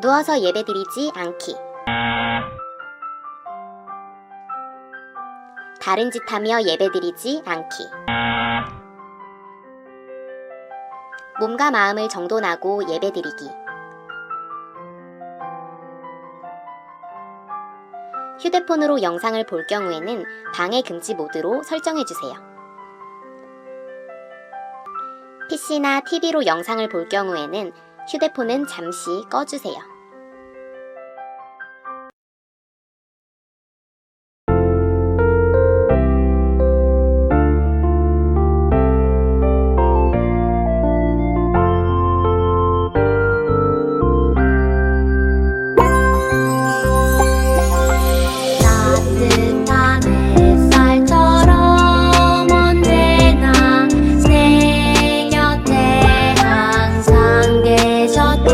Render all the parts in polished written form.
누워서 예배드리지 않기. 다른 짓 하며 예배드리지 않기. 몸과 마음을 정돈하고 예배드리기. 휴대폰으로 영상을 볼 경우에는 방해 금지 모드로 설정해주세요. PC나 TV로 영상을 볼 경우에는 휴대폰은 잠시 꺼주세요. 따뜻한 햇살처럼 언제나 내 곁에 항상 계셨고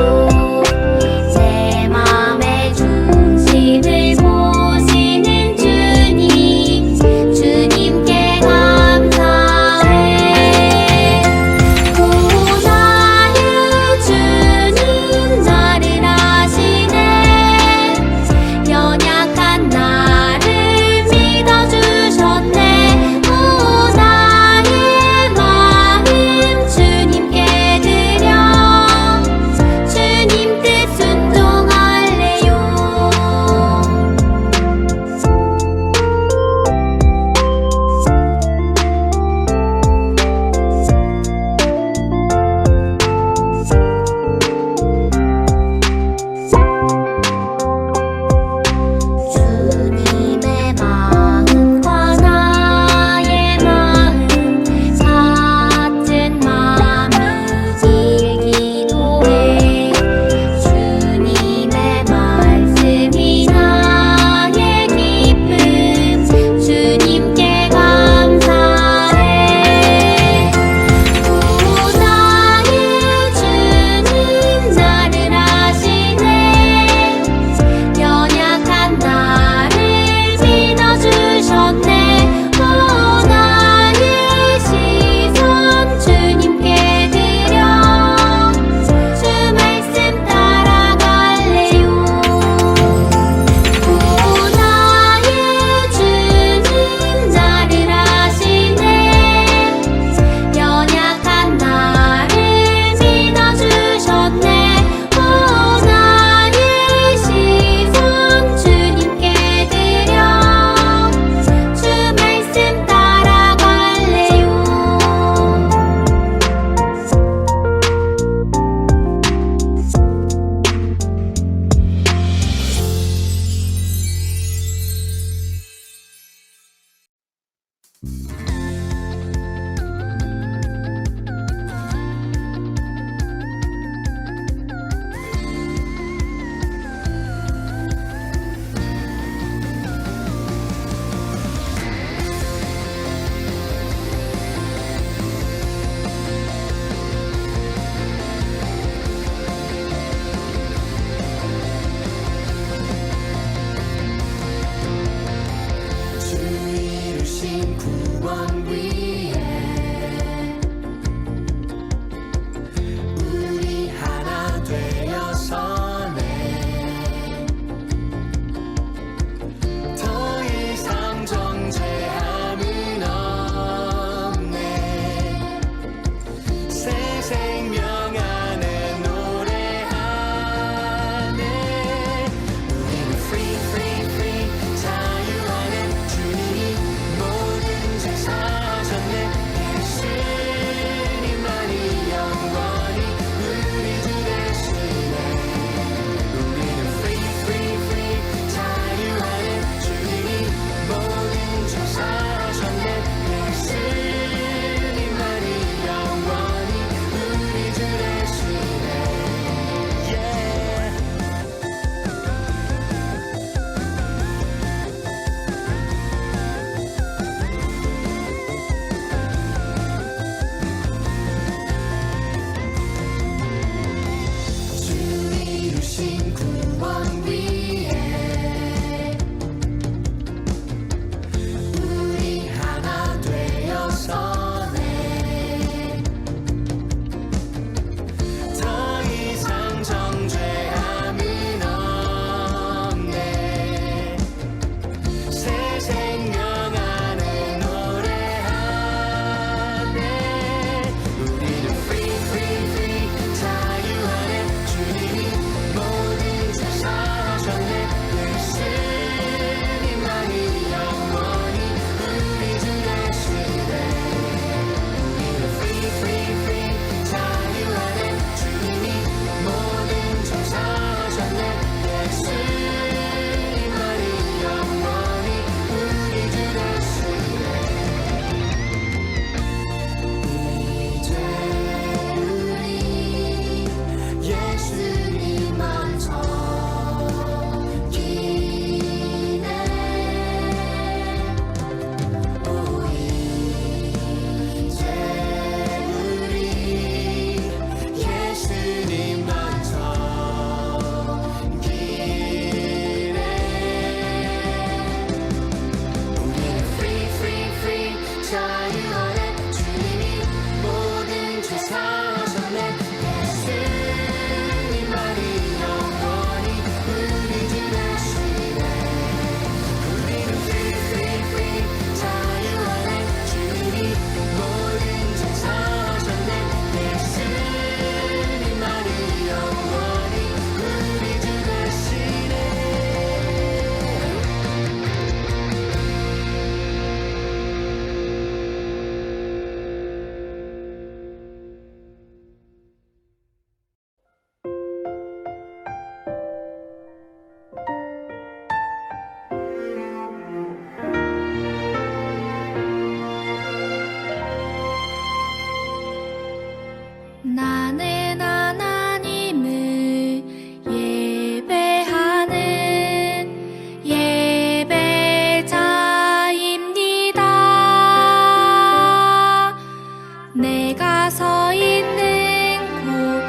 내가 서 있는 곳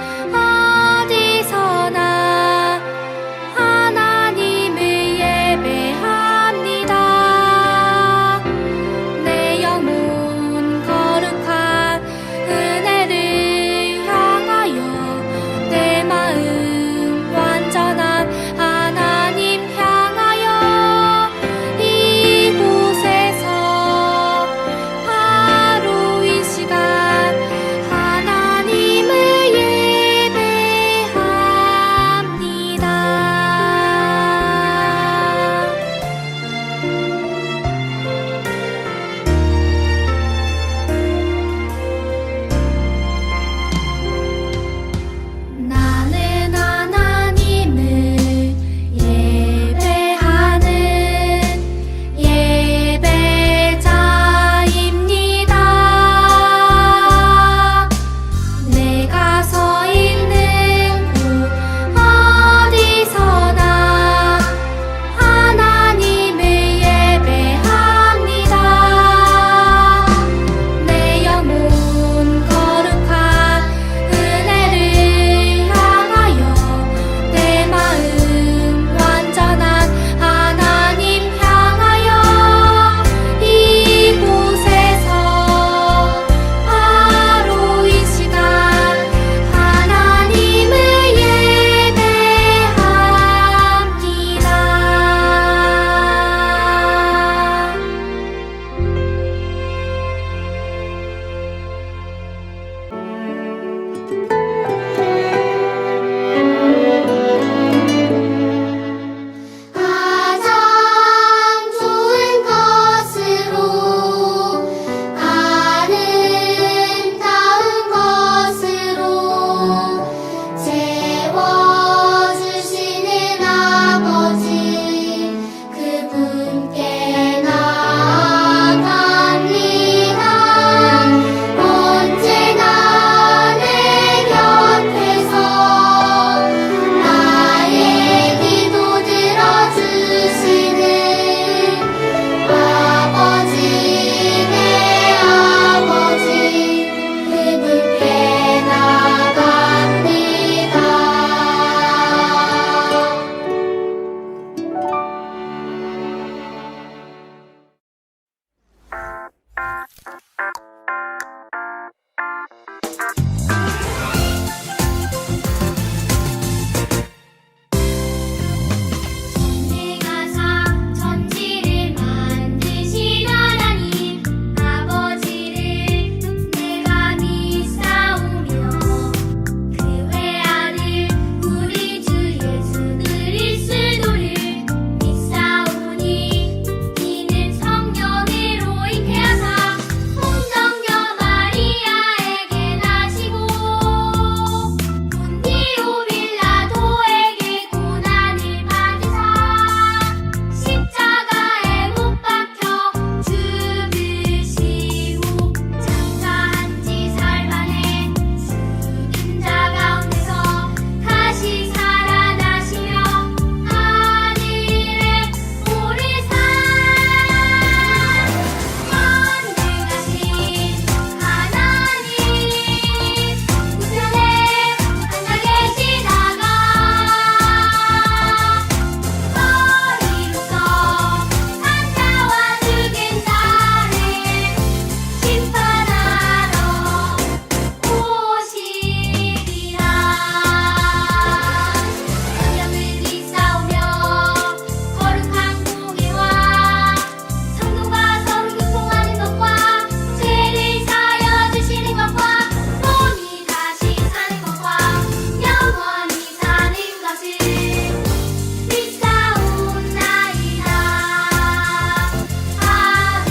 어디서나 하나님을 예배합니다. 내 영혼 거룩한 은혜를 향하여 내 마음 완전한 하나님 향하여 이곳에서 바로 이 시간 하나님을 예배합니다. 나는 하나님을 예배하는 예배자입니다. 내가 서 있는 곳 어디서나 하나님을 예배합니다. 내 영혼 거룩한 은혜를 향하여 내 마음 완전한 하나님 향하여 이곳에서 바로 이 시간 하나님을 예배합니다. 가장 좋은 것으로 아름다운 것으로 채워주시는 아버지 그분께 나아갑니다. 언제나 내 곁에서 나의 기도 들어주시는 아버지 내 아버지 그분께 나갑니다. 내가사 천지를 만드신 하나님 아버지를 내가 믿사오며 그 외아들 우리 주 예수 그리스도를 믿사오니 이는 성령으로 잉태하사 성정녀 마리아에게 나시고 본디오 빌라도에게 고난을 받으사 십자가에 못 박혀 죽으시고 장사한 지 사흘 만에 죽은 자 가운데서 다시 살아나시며 하늘에 오르사 전능하신 하나님 우편에 앉아 계시다가 머리로서 산자와 죽은 자를 심판하러 오시리라. 성령을 믿사오며 거룩한 공예와 성도가 서로 교통하는 것과 죄를 사하여 주시는 것과 몸이 다시 사는 것과 영원히 사는 것을 믿사옵나이다. 아멘.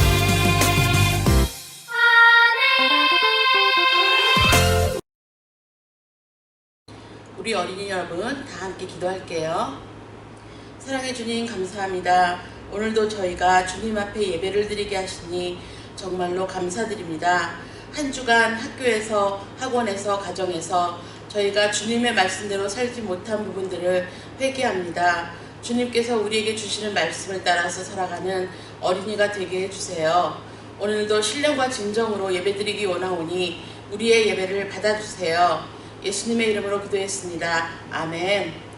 아멘. 우리 어린이 여러분 다 함께 기도할게요. 사랑해 주님 감사합니다. 오늘도 저희가 주님 앞에 예배를 드리게 하시니 정말로 감사드립니다. 한 주간 학교에서 학원에서 가정에서 저희가 주님의 말씀대로 살지 못한 부분들을 회개합니다. 주님께서 우리에게 주시는 말씀을 따라서 살아가는 어린이가 되게 해주세요. 오늘도 신령과 진정으로 예배드리기 원하오니 우리의 예배를 받아주세요. 예수님의 이름으로 기도했습니다. 아멘.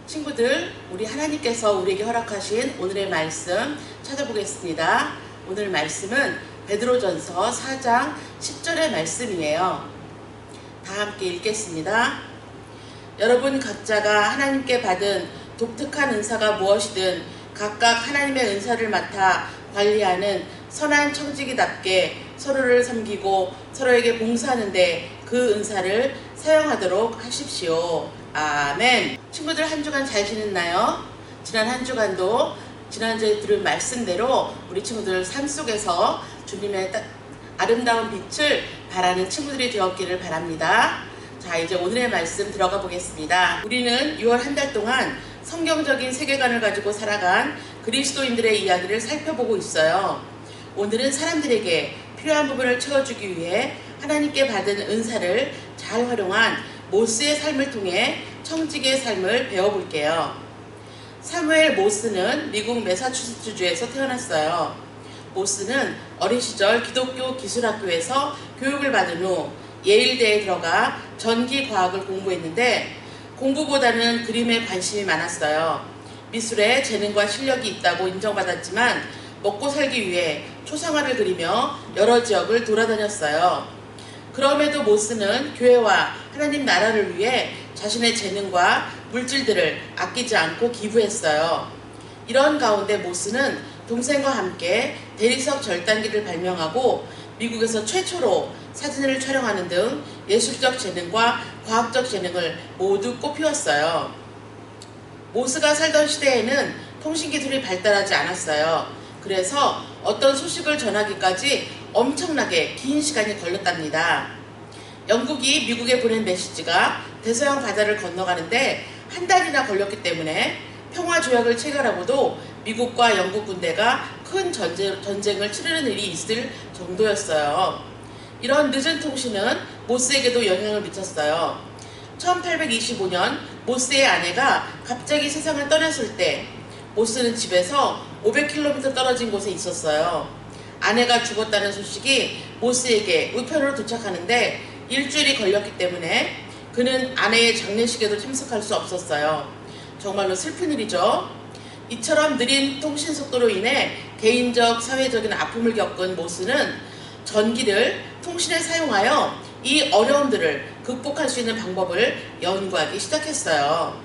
친구들, 우리 하나님께서 우리에게 허락하신 오늘의 말씀 찾아보겠습니다. 오늘 말씀은 베드로전서 4장 10절의 말씀이에요. 다 함께 읽겠습니다. 여러분 각자가 하나님께 받은 독특한 은사가 무엇이든 각각 하나님의 은사를 맡아 관리하는 선한 청지기답게 서로를 섬기고 서로에게 봉사하는데 그 은사를 사용하도록 하십시오. 아멘. 친구들 한 주간 잘 지냈나요? 지난 한 주간도 지난주에 들은 말씀대로 우리 친구들 삶 속에서 주님의 아름다운 빛을 바라는 친구들이 되었기를 바랍니다. 자, 이제 오늘의 말씀 들어가 보겠습니다. 우리는 6월 한 달 동안 성경적인 세계관을 가지고 살아간 그리스도인들의 이야기를 살펴보고 있어요. 오늘은 사람들에게 필요한 부분을 채워주기 위해 하나님께 받은 은사를 잘 활용한 모스의 삶을 통해 청지기의 삶을 배워볼게요. 사무엘 모스는 미국 매사추세츠주에서 태어났어요. 모스는 어린 시절 기독교 기술학교에서 교육을 받은 후 예일대에 들어가 전기과학을 공부했는데 공부보다는 그림에 관심이 많았어요. 미술에 재능과 실력이 있다고 인정받았지만 먹고 살기 위해 초상화를 그리며 여러 지역을 돌아다녔어요. 그럼에도 모스는 교회와 하나님 나라를 위해 자신의 재능과 물질들을 아끼지 않고 기부했어요. 이런 가운데 모스는 동생과 함께 대리석 절단기를 발명하고 미국에서 최초로 사진을 촬영하는 등 예술적 재능과 과학적 재능을 모두 꽃피웠어요. 모스가 살던 시대에는 통신기술이 발달하지 않았어요. 그래서 어떤 소식을 전하기까지 엄청나게 긴 시간이 걸렸답니다. 영국이 미국에 보낸 메시지가 대서양 바다를 건너가는데 한 달이나 걸렸기 때문에 평화조약을 체결하고도 미국과 영국 군대가 큰 전쟁을 치르는 일이 있을 정도였어요. 이런 늦은 통신은 모스에게도 영향을 미쳤어요. 1825년 모스의 아내가 갑자기 세상을 떠났을 때 모스는 집에서 500km 떨어진 곳에 있었어요. 아내가 죽었다는 소식이 모스에게 우편으로 도착하는데 일주일이 걸렸기 때문에 그는 아내의 장례식에도 참석할 수 없었어요. 정말로 슬픈 일이죠. 이처럼 느린 통신 속도로 인해 개인적, 사회적인 아픔을 겪은 모스는 전기를 통신에 사용하여 이 어려움들을 극복할 수 있는 방법을 연구하기 시작했어요.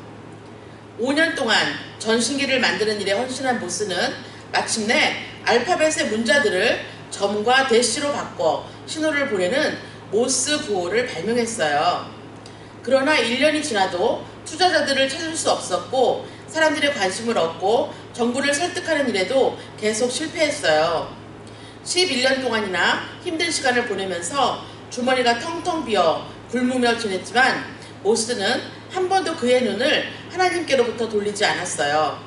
5년 동안 전신기를 만드는 일에 헌신한 모스는 마침내 알파벳의 문자들을 점과 대시로 바꿔 신호를 보내는 모스 부호를 발명했어요. 그러나 1년이 지나도 투자자들을 찾을 수 없었고 사람들의 관심을 얻고 정부를 설득하는 일에도 계속 실패했어요. 11년 동안이나 힘든 시간을 보내면서 주머니가 텅텅 비어 굶으며 지냈지만 모스는 한 번도 그의 눈을 하나님께로부터 돌리지 않았어요.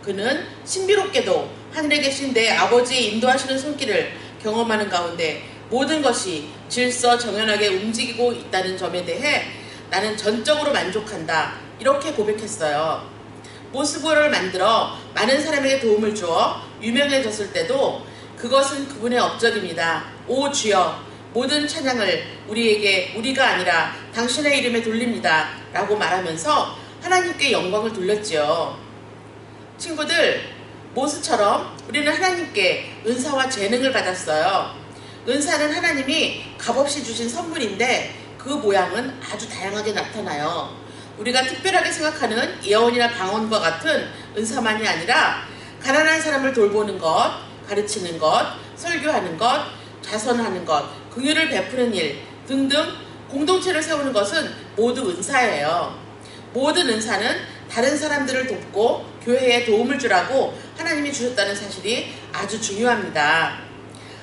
그는 신비롭게도 하늘에 계신 내 아버지의 인도하시는 손길을 경험하는 가운데 모든 것이 질서정연하게 움직이고 있다는 점에 대해 나는 전적으로 만족한다. 이렇게 고백했어요. 모스부호를 만들어 많은 사람에게 도움을 주어 유명해졌을 때도 그것은 그분의 업적입니다. 오 주여, 모든 찬양을 우리가 아니라 당신의 이름에 돌립니다. 라고 말하면서 하나님께 영광을 돌렸지요. 친구들, 모스처럼 우리는 하나님께 은사와 재능을 받았어요. 은사는 하나님이 값없이 주신 선물인데 그 모양은 아주 다양하게 나타나요. 우리가 특별하게 생각하는 예언이나 방언과 같은 은사만이 아니라 가난한 사람을 돌보는 것, 가르치는 것, 설교하는 것, 자선하는 것, 긍휼을 베푸는 일 등등 공동체를 세우는 것은 모두 은사예요. 모든 은사는 다른 사람들을 돕고 교회에 도움을 주라고 하나님이 주셨다는 사실이 아주 중요합니다.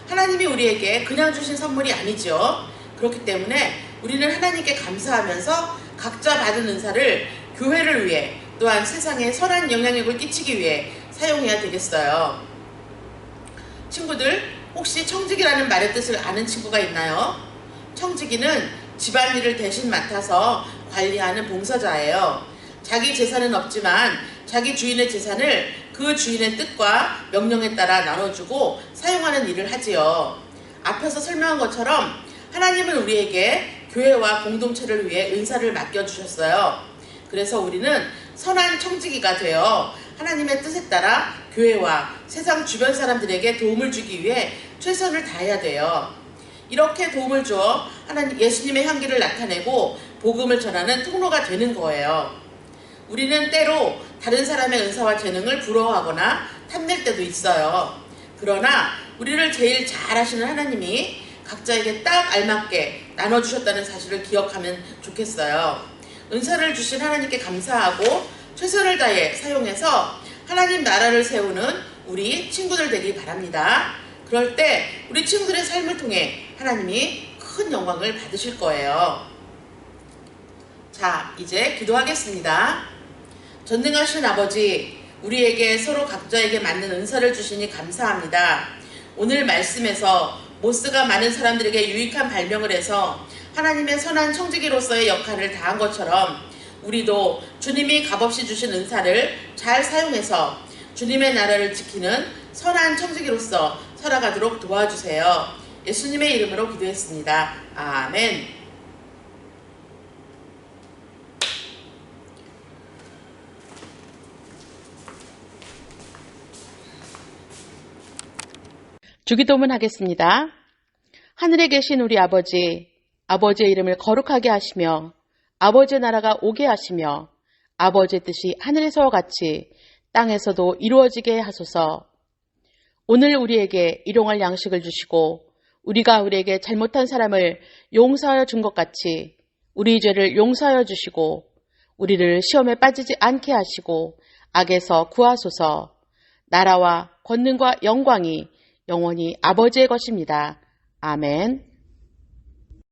하나님이 우리에게 그냥 주신 선물이 아니죠. 그렇기 때문에 우리는 하나님께 감사하면서 각자 받은 은사를 교회를 위해 또한 세상에 선한 영향력을 끼치기 위해 사용해야 되겠어요. 친구들, 혹시 청지기라는 말의 뜻을 아는 친구가 있나요? 청지기는 집안일을 대신 맡아서 관리하는 봉사자예요. 자기 재산은 없지만 자기 주인의 재산을 그 주인의 뜻과 명령에 따라 나눠주고 사용하는 일을 하지요. 앞에서 설명한 것처럼 하나님은 우리에게 교회와 공동체를 위해 은사를 맡겨주셨어요. 그래서 우리는 선한 청지기가 되어 하나님의 뜻에 따라 교회와 세상 주변 사람들에게 도움을 주기 위해 최선을 다해야 돼요. 이렇게 도움을 주어 예수님의 향기를 나타내고 복음을 전하는 통로가 되는 거예요. 우리는 때로 다른 사람의 은사와 재능을 부러워하거나 탐낼 때도 있어요. 그러나 우리를 제일 잘 아시는 하나님이 각자에게 딱 알맞게 나눠주셨다는 사실을 기억하면 좋겠어요. 은사를 주신 하나님께 감사하고 최선을 다해 사용해서 하나님 나라를 세우는 우리 친구들 되기 바랍니다. 그럴 때 우리 친구들의 삶을 통해 하나님이 큰 영광을 받으실 거예요. 자, 이제 기도하겠습니다. 전능하신 아버지, 우리에게 서로 각자에게 맞는 은사를 주시니 감사합니다. 오늘 말씀에서 모스가 많은 사람들에게 유익한 발명을 해서 하나님의 선한 청지기로서의 역할을 다한 것처럼 우리도 주님이 값없이 주신 은사를 잘 사용해서 주님의 나라를 지키는 선한 청지기로서 살아가도록 도와주세요. 예수님의 이름으로 기도했습니다. 아멘. 주기도문 하겠습니다. 하늘에 계신 우리 아버지, 아버지의 이름을 거룩하게 하시며 아버지의 나라가 오게 하시며 아버지의 뜻이 하늘에서와 같이 땅에서도 이루어지게 하소서. 오늘 우리에게 일용할 양식을 주시고 우리가 우리에게 잘못한 사람을 용서하여 준 것 같이 우리 죄를 용서하여 주시고 우리를 시험에 빠지지 않게 하시고 악에서 구하소서. 나라와 권능과 영광이 영원히 아버지의 것입니다. 아멘.